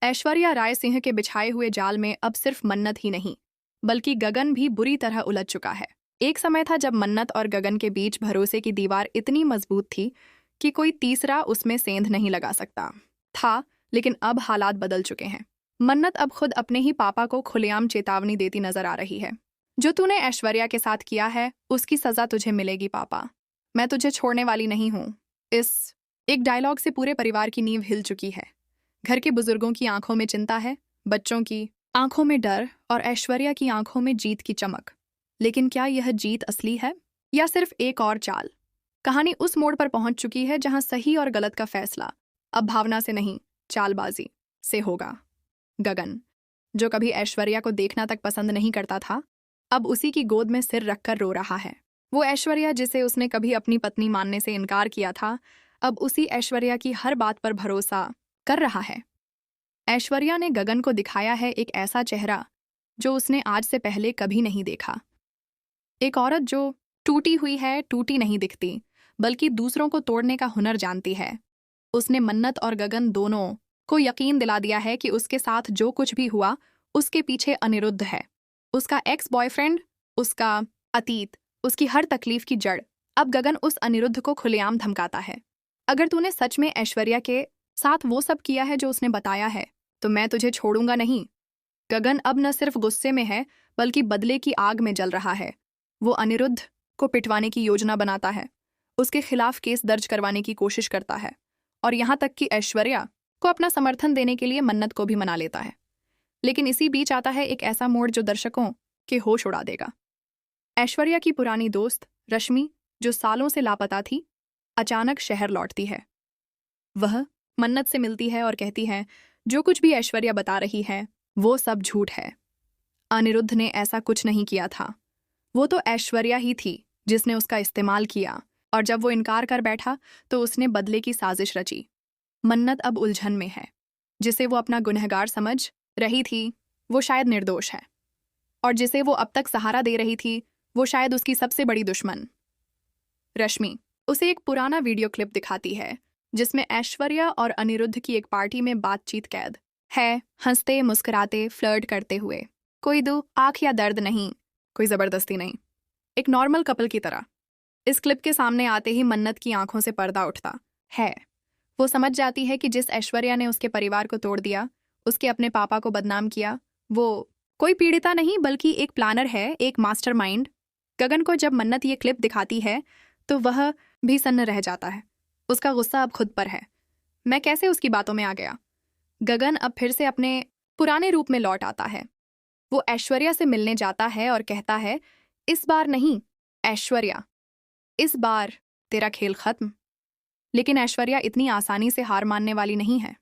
ऐश्वर्या राय सिंह के बिछाए हुए जाल में अब सिर्फ मन्नत ही नहीं, बल्कि गगन भी बुरी तरह उलझ चुका है। एक समय था जब मन्नत और गगन के बीच भरोसे की दीवार इतनी मजबूत थी कि कोई तीसरा उसमें सेंध नहीं लगा सकता था, लेकिन अब हालात बदल चुके हैं। मन्नत अब खुद अपने ही पापा को खुलेआम चेतावनी देती नजर आ रही है। जो तूने ऐश्वर्या के साथ किया है उसकी सजा तुझे मिलेगी पापा, मैं तुझे छोड़ने वाली नहीं हूं। इस एक डायलॉग से पूरे परिवार की नींव हिल चुकी है। घर के बुजुर्गों की आंखों में चिंता है, बच्चों की आंखों में डर और ऐश्वर्या की आंखों में जीत की चमक। लेकिन क्या यह जीत असली है या सिर्फ एक और चाल? कहानी उस मोड़ पर पहुंच चुकी है जहां सही और गलत का फैसला अब भावना से नहीं, चालबाजी से होगा। गगन, जो कभी ऐश्वर्या को देखना तक पसंद नहीं करता था, अब उसी की गोद में सिर रखकर रो रहा है। वो ऐश्वर्या जिसे उसने कभी अपनी पत्नी मानने से इनकार किया था, अब उसी ऐश्वर्या की हर बात पर भरोसा कर रहा है। ऐश्वर्या ने गगन को दिखाया है एक ऐसा चेहरा जो उसने आज से पहले कभी नहीं देखा। एक औरत जो टूटी हुई है, टूटी नहीं दिखती, बल्कि दूसरों को तोड़ने का हुनर जानती है। उसने मन्नत और गगन दोनों को यकीन दिला दिया है कि उसके साथ जो कुछ भी हुआ उसके पीछे अनिरुद्ध है। उसका एक्स बॉयफ्रेंड, उसका अतीत, उसकी हर तकलीफ की जड़। अब गगन उस अनिरुद्ध को खुलेआम धमकाता है। अगर तूने सच में ऐश्वर्या के साथ वो सब किया है जो उसने बताया है, तो मैं तुझे छोड़ूंगा नहीं। गगन अब न सिर्फ गुस्से में है, बल्कि बदले की आग में जल रहा है। वो अनिरुद्ध को पिटवाने की योजना बनाता है, उसके खिलाफ केस दर्ज करवाने की कोशिश करता है, और यहाँ तक कि ऐश्वर्या को अपना समर्थन देने के लिए मन्नत को भी मना लेता है। लेकिन इसी बीच आता है एक ऐसा मोड़ जो दर्शकों के होश उड़ा देगा। ऐश्वर्या की पुरानी दोस्त रश्मि, जो सालों से लापता थी, अचानक शहर लौटती है। वह मन्नत से मिलती है और कहती है जो कुछ भी ऐश्वर्या बता रही है वो सब झूठ है। अनिरुद्ध ने ऐसा कुछ नहीं किया था, वो तो ऐश्वर्या ही थी जिसने उसका इस्तेमाल किया, और जब वो इनकार कर बैठा तो उसने बदले की साजिश रची। मन्नत अब उलझन में है। जिसे वो अपना गुनहगार समझ रही थी वो शायद निर्दोष है, और जिसे वो अब तक सहारा दे रही थी वो शायद उसकी सबसे बड़ी दुश्मन। रश्मि उसे एक पुराना वीडियो क्लिप दिखाती है जिसमें ऐश्वर्या और अनिरुद्ध की एक पार्टी में बातचीत कैद है, हंसते मुस्कुराते फ्लर्ट करते हुए। कोई दो आंख या दर्द नहीं, कोई जबरदस्ती नहीं, एक नॉर्मल कपल की तरह। इस क्लिप के सामने आते ही मन्नत की आंखों से पर्दा उठता है। वो समझ जाती है कि जिस ऐश्वर्या ने उसके परिवार को तोड़ दिया, उसके अपने पापा को बदनाम किया, वो कोई पीड़िता नहीं बल्कि एक प्लानर है, एक मास्टरमाइंड। गगन को जब मन्नत ये क्लिप दिखाती है तो वह भी सन्न रह जाता है। उसका गुस्सा अब खुद पर है। मैं कैसे उसकी बातों में आ गया? गगन अब फिर से अपने पुराने रूप में लौट आता है। वो ऐश्वर्या से मिलने जाता है और कहता है, इस बार नहीं ऐश्वर्या, इस बार तेरा खेल खत्म। लेकिन ऐश्वर्या इतनी आसानी से हार मानने वाली नहीं है।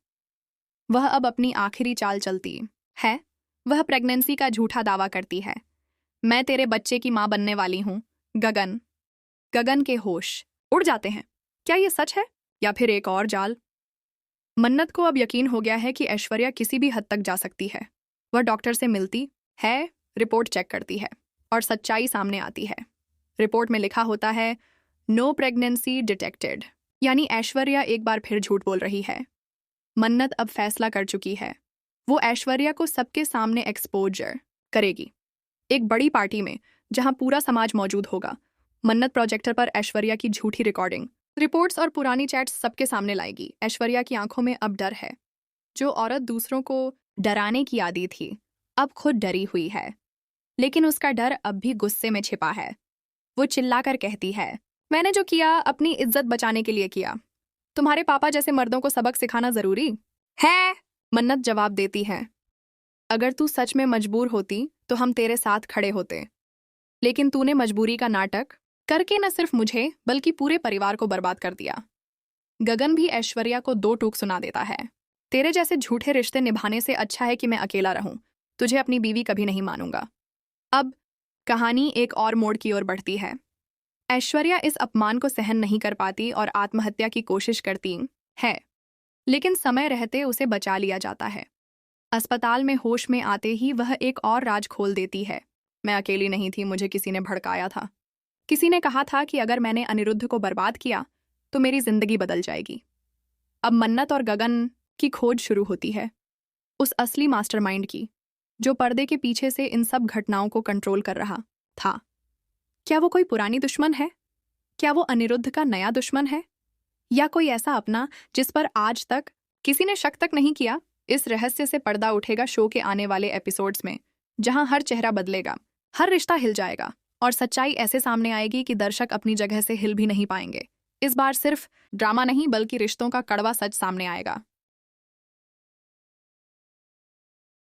वह अब अपनी आखिरी चाल चलती है। वह प्रेगनेंसी का झूठा दावा करती है। मैं तेरे बच्चे की मां बनने वाली हूं। गगन के होश उड़ जाते हैं। क्या ये सच है या फिर एक और जाल? मन्नत को अब यकीन हो गया है कि ऐश्वर्या किसी भी हद तक जा सकती है। वह डॉक्टर से मिलती है, रिपोर्ट चेक करती है और सच्चाई सामने आती है। रिपोर्ट में लिखा होता है नो प्रेगनेंसी डिटेक्टेड, यानी ऐश्वर्या एक बार फिर झूठ बोल रही है। मन्नत अब फैसला कर चुकी है। वो ऐश्वर्या को सबके सामने एक्सपोजर करेगी, एक बड़ी पार्टी में जहां पूरा समाज मौजूद होगा। मन्नत प्रोजेक्टर पर ऐश्वर्या की झूठी रिकॉर्डिंग, रिपोर्ट्स और पुरानी चैट्स सबके सामने लाएगी। ऐश्वर्या की आंखों में अब डर है। जो औरत दूसरों को डराने की आदी थी अब खुद डरी हुई है, लेकिन उसका डर अब भी गुस्से में छिपा है। वो चिल्लाकर कहती है, मैंने जो किया अपनी इज्जत बचाने के लिए किया। तुम्हारे पापा जैसे मर्दों को सबक सिखाना जरूरी है? मन्नत जवाब देती है, अगर तू सच में मजबूर होती तो हम तेरे साथ खड़े होते, लेकिन तूने मजबूरी का नाटक करके न सिर्फ मुझे बल्कि पूरे परिवार को बर्बाद कर दिया। गगन भी ऐश्वर्या को दो टूक सुना देता है, तेरे जैसे झूठे रिश्ते निभाने से अच्छा है कि मैं अकेला रहूं। तुझे अपनी बीवी कभी नहीं मानूंगा। अब कहानी एक और मोड़ की ओर बढ़ती है। ऐश्वर्या इस अपमान को सहन नहीं कर पाती और आत्महत्या की कोशिश करती है, लेकिन समय रहते उसे बचा लिया जाता है। अस्पताल में होश में आते ही वह एक और राज खोल देती है, मैं अकेली नहीं थी, मुझे किसी ने भड़काया था। किसी ने कहा था कि अगर मैंने अनिरुद्ध को बर्बाद किया तो मेरी जिंदगी बदल जाएगी। अब मन्नत और गगन की खोज शुरू होती है। उस असली मास्टरमाइंड की, जो पर्दे के पीछे से इन सब घटनाओं को कंट्रोल कर रहा था। क्या वो कोई पुरानी दुश्मन है? क्या वो अनिरुद्ध का नया दुश्मन है? या कोई ऐसा अपना जिस पर आज तक किसी ने शक तक नहीं किया? इस रहस्य से पर्दा उठेगा शो के आने वाले एपिसोड्स में, जहां हर चेहरा बदलेगा, हर रिश्ता हिल जाएगा और सच्चाई ऐसे सामने आएगी कि दर्शक अपनी जगह से हिल भी नहीं पाएंगे। इस बार सिर्फ ड्रामा नहीं बल्कि रिश्तों का कड़वा सच सामने आएगा।